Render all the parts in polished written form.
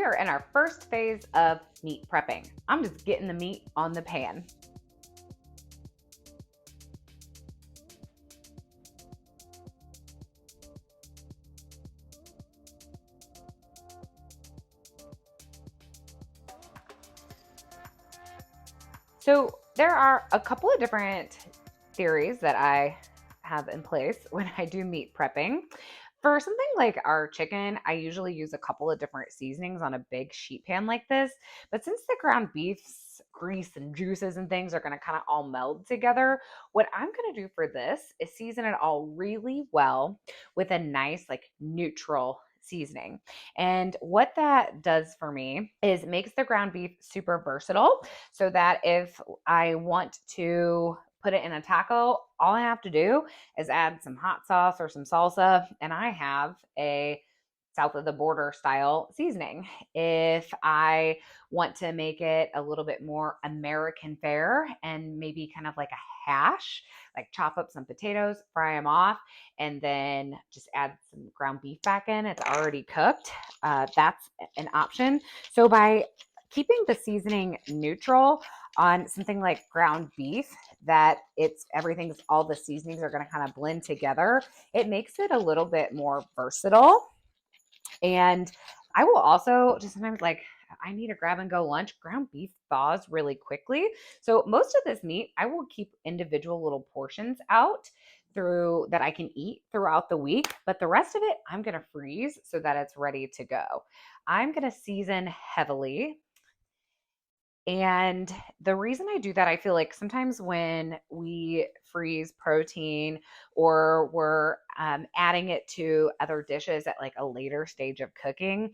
are in our first phase of meat prepping. I'm just getting the meat on the pan. So there are a couple of different theories that I have in place when I do meat prepping. For something like our chicken, I usually use a couple of different seasonings on a big sheet pan like this. But since the ground beef's grease and juices and things are going to kind of all meld together, what I'm going to do for this is season it all really well with a nice, like neutral seasoning. And what that does for me is makes the ground beef super versatile so that if I want to put it in a taco, all I have to do is add some hot sauce or some salsa, and I have a south of the border style seasoning. If I want to make it a little bit more American fare and maybe kind of like a hash, like chop up some potatoes, fry them off, and then just add some ground beef back in. It's already cooked. That's an option. So by keeping the seasoning neutral on something like ground beef, that it's everything's all the seasonings are going to kind of blend together, it makes it a little bit more versatile. And I will also just sometimes like I need a grab and go lunch. Ground beef thaws really quickly. So most of this meat, I will keep individual little portions out through that I can eat throughout the week, but the rest of it I'm going to freeze so that it's ready to go. I'm going to season heavily, and the reason I do that, I feel like sometimes when we freeze protein or we're adding it to other dishes at like a later stage of cooking,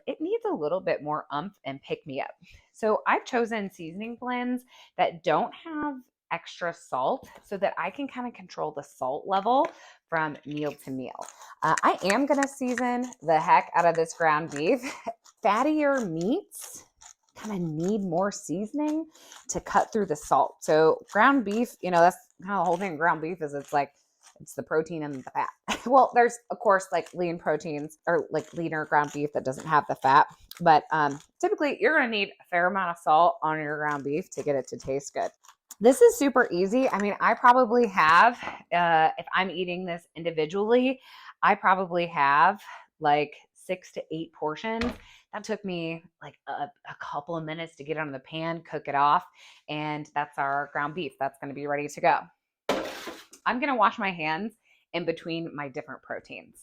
it needs a little bit more umph and pick me up. So I've chosen seasoning blends that don't have extra salt so that I can kind of control the salt level from meal to meal. I am going to season the heck out of this ground beef. Fattier meats kind of need more seasoning to cut through the salt. So ground beef, that's kind of the whole thing. Ground beef is it's the protein and the fat. Well, there's of course like lean proteins or like leaner ground beef that doesn't have the fat, but typically you're going to need a fair amount of salt on your ground beef to get it to taste good. This is super easy. I mean, I probably have, if I'm eating this individually, I probably have like 6 to 8 portions. That took me like a couple of minutes to get it on the pan, cook it off, and that's our ground beef. That's going to be ready to go. I'm going to wash my hands in between my different proteins.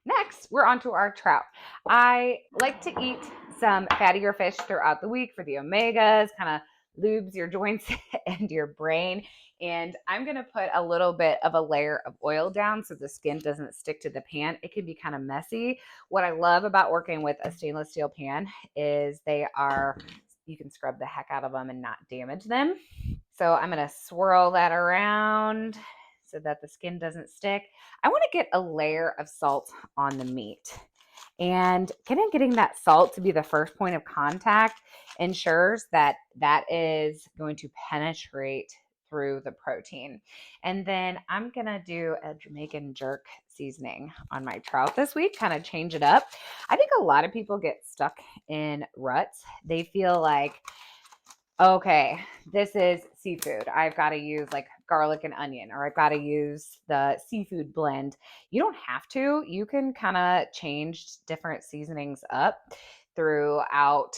Next, we're on to our trout. I like to eat some fattier fish throughout the week for the omegas, kind of lubes your joints and your brain. And I'm going to put a little bit of a layer of oil down so the skin doesn't stick to the pan. It can be kind of messy. What I love about working with a stainless steel pan is you can scrub the heck out of them and not damage them. So I'm going to swirl that around so that the skin doesn't stick. I want to get a layer of salt on the meat. And getting that salt to be the first point of contact ensures that that is going to penetrate through the protein. And then I'm going to do a Jamaican jerk seasoning on my trout this week, kind of change it up. I think a lot of people get stuck in ruts. They feel like, okay, this is seafood. I've got to use like garlic and onion, or I've got to use the seafood blend. You don't have to. You can kind of change different seasonings up throughout.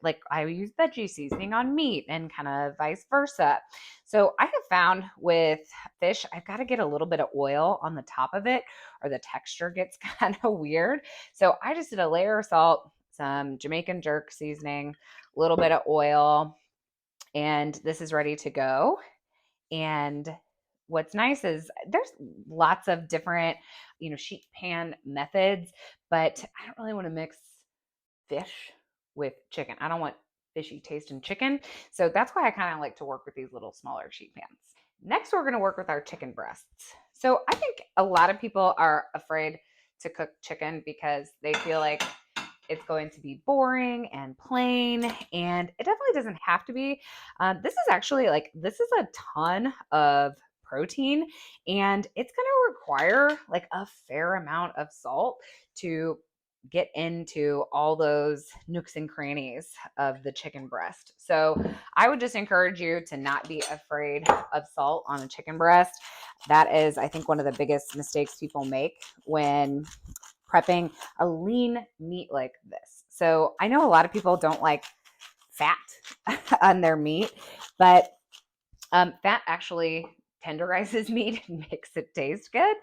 Like I use veggie seasoning on meat and kind of vice versa. So I have found with fish, I've got to get a little bit of oil on the top of it or the texture gets kind of weird. So I just did a layer of salt, some Jamaican jerk seasoning, a little bit of oil, and this is ready to go. And what's nice is there's lots of different, sheet pan methods, but I don't really want to mix fish with chicken. I don't want fishy taste in chicken. So that's why I kind of like to work with these little smaller sheet pans. Next, we're going to work with our chicken breasts. So I think a lot of people are afraid to cook chicken because they feel like it's going to be boring and plain, and it definitely doesn't have to be. This is a ton of protein, and it's going to require like a fair amount of salt to get into all those nooks and crannies of the chicken breast. So I would just encourage you to not be afraid of salt on a chicken breast. That is, I think, one of the biggest mistakes people make when prepping a lean meat like this. So I know a lot of people don't like fat on their meat, but fat actually tenderizes meat and makes it taste good.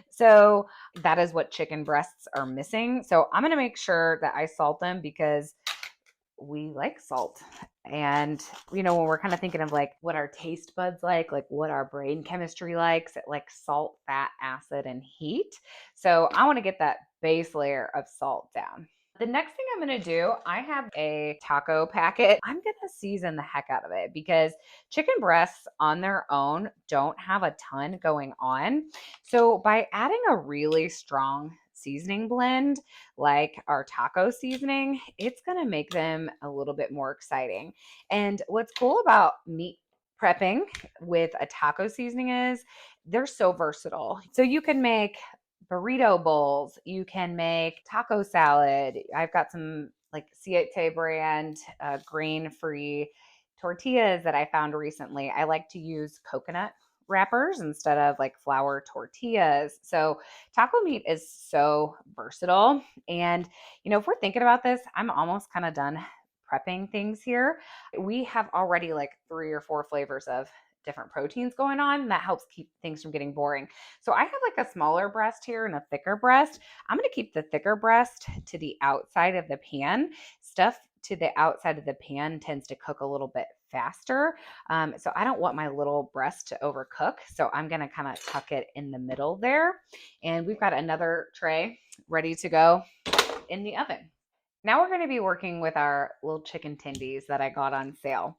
So that is what chicken breasts are missing. So I'm going to make sure that I salt them because we like salt. And, when we're kind of thinking of like what our taste buds like what our brain chemistry likes, it likes salt, fat, acid, and heat. So I want to get that base layer of salt down. The next thing I'm going to do, I have a taco packet. I'm going to season the heck out of it because chicken breasts on their own don't have a ton going on. So by adding a really strong seasoning blend like our taco seasoning, it's going to make them a little bit more exciting. And what's cool about meat prepping with a taco seasoning is they're so versatile. So you can make burrito bowls, you can make taco salad. I've got some like Siete brand grain free tortillas that I found recently. I like to use coconut wrappers instead of like flour tortillas. So taco meat is so versatile. And, if we're thinking about this, I'm almost kind of done prepping things here. We have already like 3 or 4 flavors of different proteins going on. And that helps keep things from getting boring. So I have like a smaller breast here and a thicker breast. I'm going to keep the thicker breast to the outside of the pan. Stuff to the outside of the pan tends to cook a little bit faster. So I don't want my little breast to overcook. So I'm going to kind of tuck it in the middle there. And we've got another tray ready to go in the oven. Now we're going to be working with our little chicken tendies that I got on sale.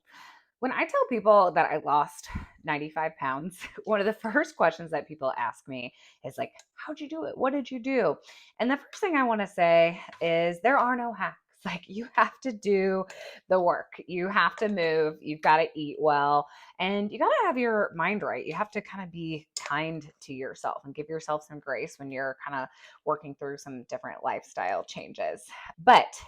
When I tell people that I lost 95 pounds, one of the first questions that people ask me is like, how'd you do it? What did you do? And the first thing I want to say is there are no hacks. Like you have to do the work. You have to move. You've got to eat well and you got to have your mind right. You have to kind of be kind to yourself and give yourself some grace when you're kind of working through some different lifestyle changes. But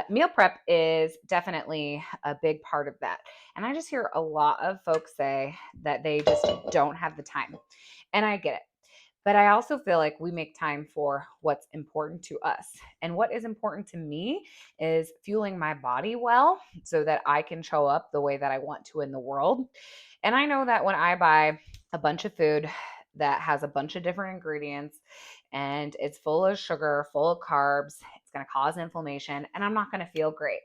meal prep is definitely a big part of that. And I just hear a lot of folks say that they just don't have the time. And I get it. But I also feel like we make time for what's important to us. And what is important to me is fueling my body well so that I can show up the way that I want to in the world. And I know that when I buy a bunch of food that has a bunch of different ingredients and it's full of sugar, full of carbs, it's going to cause inflammation and I'm not going to feel great.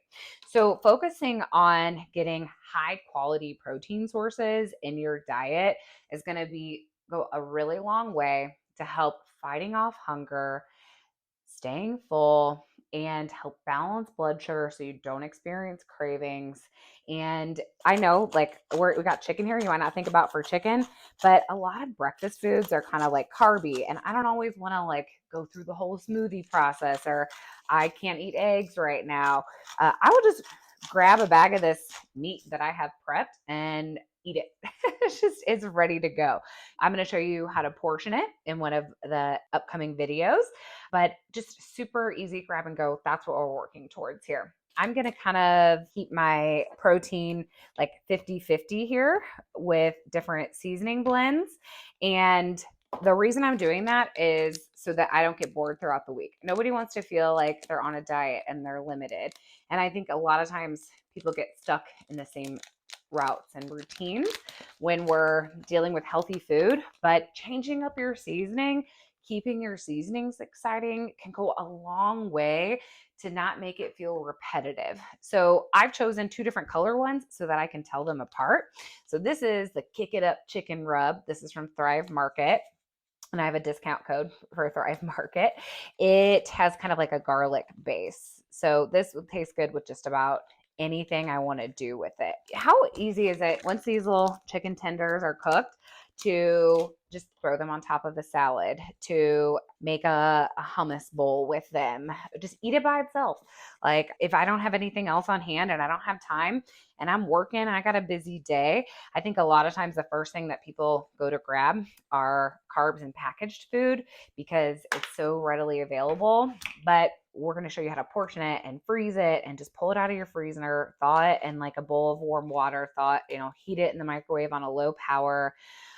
So focusing on getting high quality protein sources in your diet is going to go a really long way to help fighting off hunger, staying full, and help balance blood sugar so you don't experience cravings. And I know like we got chicken here, you might not think about for chicken, but a lot of breakfast foods are kind of like carby. And I don't always want to like go through the whole smoothie process or I can't eat eggs right now. I will just grab a bag of this meat that I have prepped and eat it. It's ready to go. I'm going to show you how to portion it in one of the upcoming videos, but just super easy grab and go. That's what we're working towards here. I'm going to kind of keep my protein like 50-50 here with different seasoning blends. And the reason I'm doing that is so that I don't get bored throughout the week. Nobody wants to feel like they're on a diet and they're limited. And I think a lot of times people get stuck in the same routes and routines when we're dealing with healthy food, but changing up your seasoning, keeping your seasonings exciting can go a long way to not make it feel repetitive. So I've chosen 2 different color ones so that I can tell them apart. So this is the Kick It Up Chicken Rub. This is from Thrive Market. And I have a discount code for Thrive Market. It has kind of like a garlic base. So this would taste good with just about anything I want to do with it. How easy is it once these little chicken tenders are cooked to just throw them on top of a salad, to make a hummus bowl with them, just eat it by itself. Like if I don't have anything else on hand and I don't have time and I'm working and I got a busy day, I think a lot of times the first thing that people go to grab are carbs and packaged food because it's so readily available. But we're going to show you how to portion it and freeze it and just pull it out of your freezer, thaw it in like a bowl of warm water, heat it in the microwave on a low power,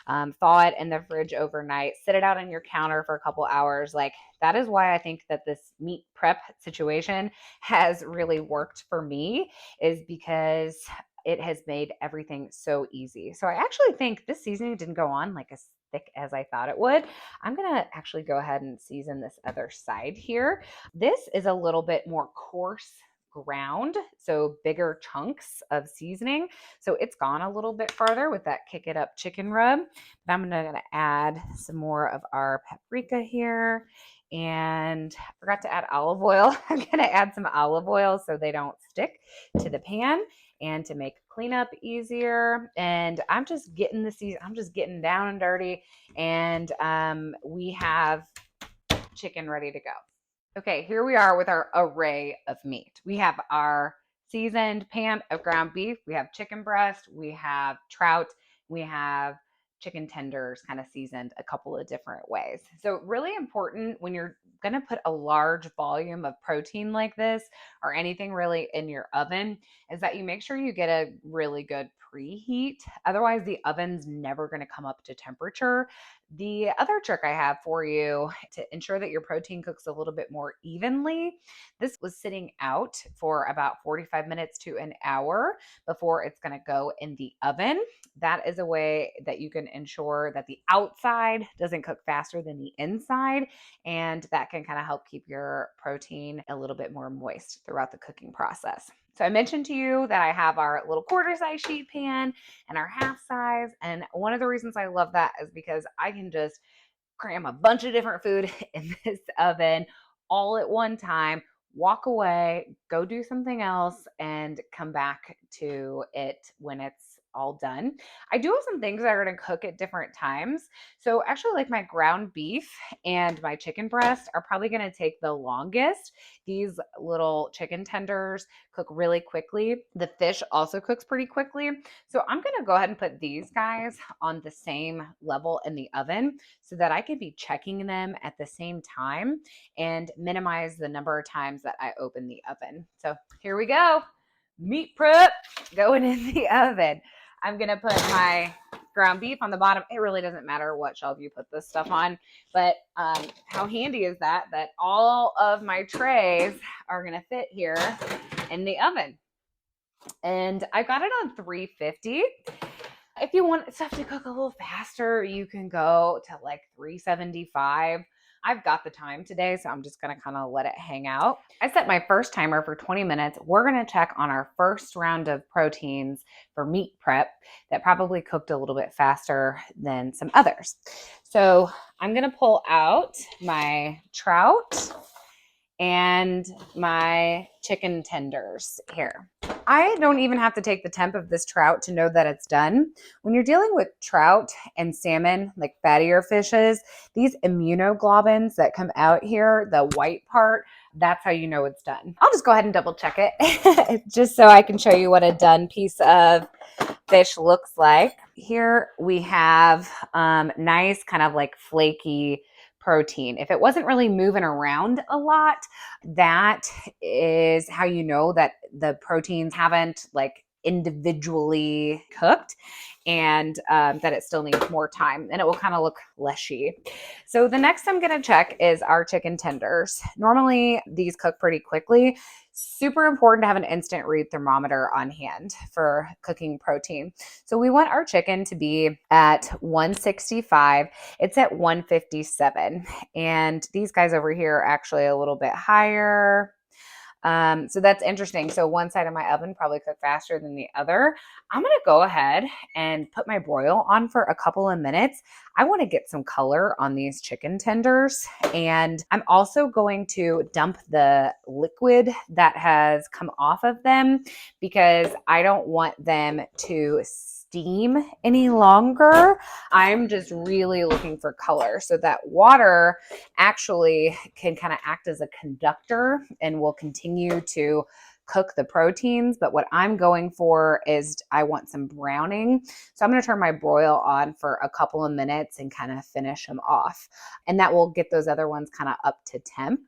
thaw it in the fridge overnight, sit it out on your counter for a couple hours. Like, that is why I think that this meat prep situation has really worked for me, is because it has made everything so easy. So I actually think this seasoning didn't go on like as thick as I thought it would. I'm gonna actually go ahead and season this other side here. This is a little bit more coarse ground, so bigger chunks of seasoning. So it's gone a little bit farther with that Kick It Up chicken rub. But I'm gonna add some more of our paprika here. And I forgot to add olive oil. I'm gonna add some olive oil so they don't stick to the pan and to make cleanup easier. And I'm just getting I'm just getting down and dirty. And we have chicken ready to go. Okay, here we are with our array of meat. We have our seasoned pan of ground beef. We have chicken breast. We have trout. We have chicken tenders kind of seasoned a couple of different ways. So really important when you're going to put a large volume of protein like this or anything really in your oven is that you make sure you get a really good preheat. Otherwise, the oven's never going to come up to temperature. The other trick I have for you to ensure that your protein cooks a little bit more evenly, this was sitting out for about 45 minutes to an hour before it's going to go in the oven. That is a way that you can ensure that the outside doesn't cook faster than the inside, and that can kind of help keep your protein a little bit more moist throughout the cooking process. So I mentioned to you that I have our little quarter size sheet pan and our half size. And one of the reasons I love that is because I can just cram a bunch of different food in this oven all at one time, walk away, go do something else, and come back to it when it's all done. I do have some things that are going to cook at different times. So actually, like my ground beef and my chicken breast are probably going to take the longest. These little chicken tenders cook really quickly. The fish also cooks pretty quickly. So I'm going to go ahead and put these guys on the same level in the oven so that I can be checking them at the same time and minimize the number of times that I open the oven. So here we go. Meat prep going in the oven. I'm going to put my ground beef on the bottom. It really doesn't matter what shelf you put this stuff on, but how handy is that all of my trays are going to fit here in the oven. And I got it on 350. If you want stuff to cook a little faster, you can go to like 375. I've got the time today, so I'm just going to kind of let it hang out. I set my first timer for 20 minutes. We're going to check on our first round of proteins for meat prep that probably cooked a little bit faster than some others. So I'm going to pull out my trout and my chicken tenders here. I don't even have to take the temp of this trout to know that it's done. When you're dealing with trout and salmon, like fattier fishes, these immunoglobulins that come out here, the white part, that's how you know it's done. I'll just go ahead and double check it just so I can show you what a done piece of fish looks like. Here we have nice kind of like flaky protein. If it wasn't really moving around a lot, that is how you know that the proteins haven't like individually cooked and that it still needs more time and it will kind of look fleshy. So the next I'm going to check is our chicken tenders. Normally these cook pretty quickly. Super important to have an instant read thermometer on hand for cooking protein. So we want our chicken to be at 165. It's at 157. And these guys over here are actually a little bit higher. So that's interesting. So one side of my oven probably cooked faster than the other. I'm going to go ahead and put my broil on for a couple of minutes. I want to get some color on these chicken tenders. And I'm also going to dump the liquid that has come off of them because I don't want them to steam any longer. I'm just really looking for color so that water actually can kind of act as a conductor and will continue to cook the proteins. But what I'm going for is I want some browning. So I'm going to turn my broil on for a couple of minutes and kind of finish them off. And that will get those other ones kind of up to temp.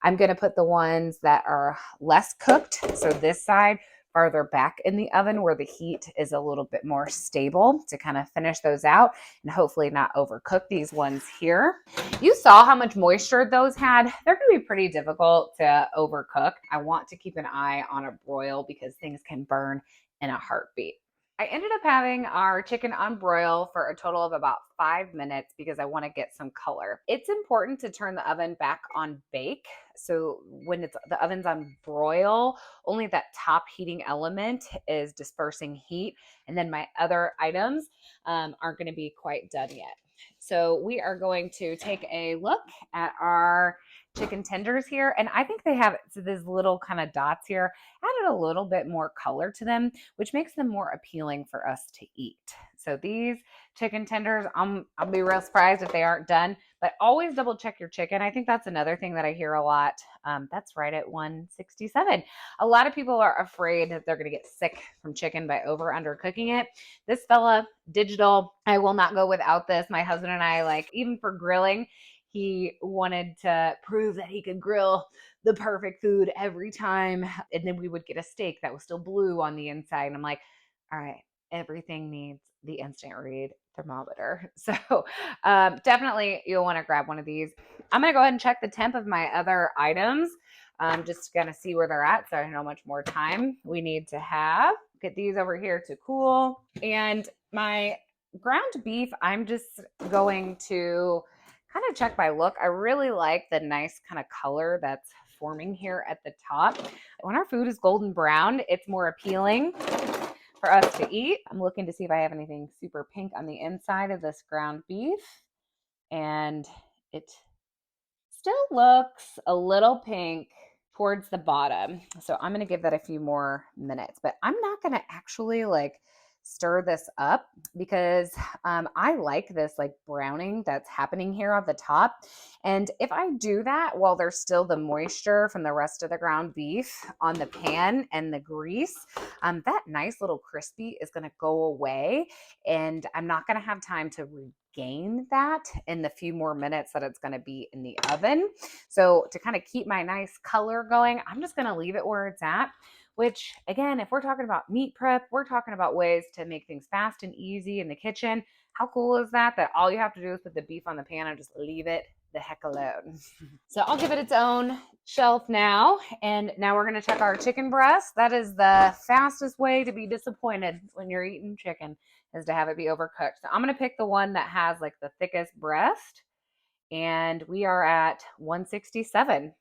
I'm going to put the ones that are less cooked, so this side, farther back in the oven where the heat is a little bit more stable to kind of finish those out and hopefully not overcook these ones here. You saw how much moisture those had. They're going to be pretty difficult to overcook. I want to keep an eye on a broil because things can burn in a heartbeat. I ended up having our chicken on broil for a total of about 5 minutes because I want to get some color. It's important to turn the oven back on bake. So when the oven's on broil, only that top heating element is dispersing heat. And then my other items aren't going to be quite done yet. So we are going to take a look at our chicken tenders here. And I think they have these little kind of dots here, added a little bit more color to them, which makes them more appealing for us to eat. So these chicken tenders, I'll be real surprised if they aren't done, but always double check your chicken. I think that's another thing that I hear a lot. That's right at 167. A lot of people are afraid that they're going to get sick from chicken by undercooking it. This fella, Digital, I will not go without this. My husband and I, like, even for grilling, he wanted to prove that he could grill the perfect food every time. And then we would get a steak that was still blue on the inside. And I'm like, all right, everything needs the instant read thermometer. So definitely you'll want to grab one of these. I'm going to go ahead and check the temp of my other items. Just going to see where they're at so I know how much more time we need to have. Get these over here to cool. And my ground beef, I'm just going to kind of check by look. I really like the nice kind of color that's forming here at the top. When our food is golden brown, it's more appealing for us to eat. I'm looking to see if I have anything super pink on the inside of this ground beef. And it still looks a little pink towards the bottom. So I'm going to give that a few more minutes, but I'm not going to actually like stir this up because I like this like browning that's happening here on the top. And if I do that while there's still the moisture from the rest of the ground beef on the pan and the grease, that nice little crispy is going to go away. And I'm not going to have time to regain that in the few more minutes that it's going to be in the oven. So to kind of keep my nice color going, I'm just going to leave it where it's at. Which, again, if we're talking about meat prep, we're talking about ways to make things fast and easy in the kitchen. How cool is that? That all you have to do is put the beef on the pan and just leave it the heck alone. So I'll give it its own shelf now. And now we're going to check our chicken breast. That is the fastest way to be disappointed when you're eating chicken, is to have it be overcooked. So I'm going to pick the one that has like the thickest breast. And we are at 167.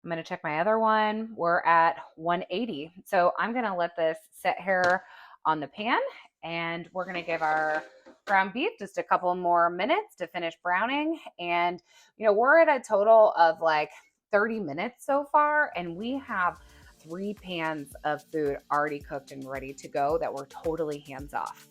I'm going to check my other one. We're at 180. So I'm going to let this sit here on the pan, and we're going to give our ground beef just a couple more minutes to finish browning. And, you know, we're at a total of like 30 minutes so far, and we have 3 pans of food already cooked and ready to go that we're totally hands off.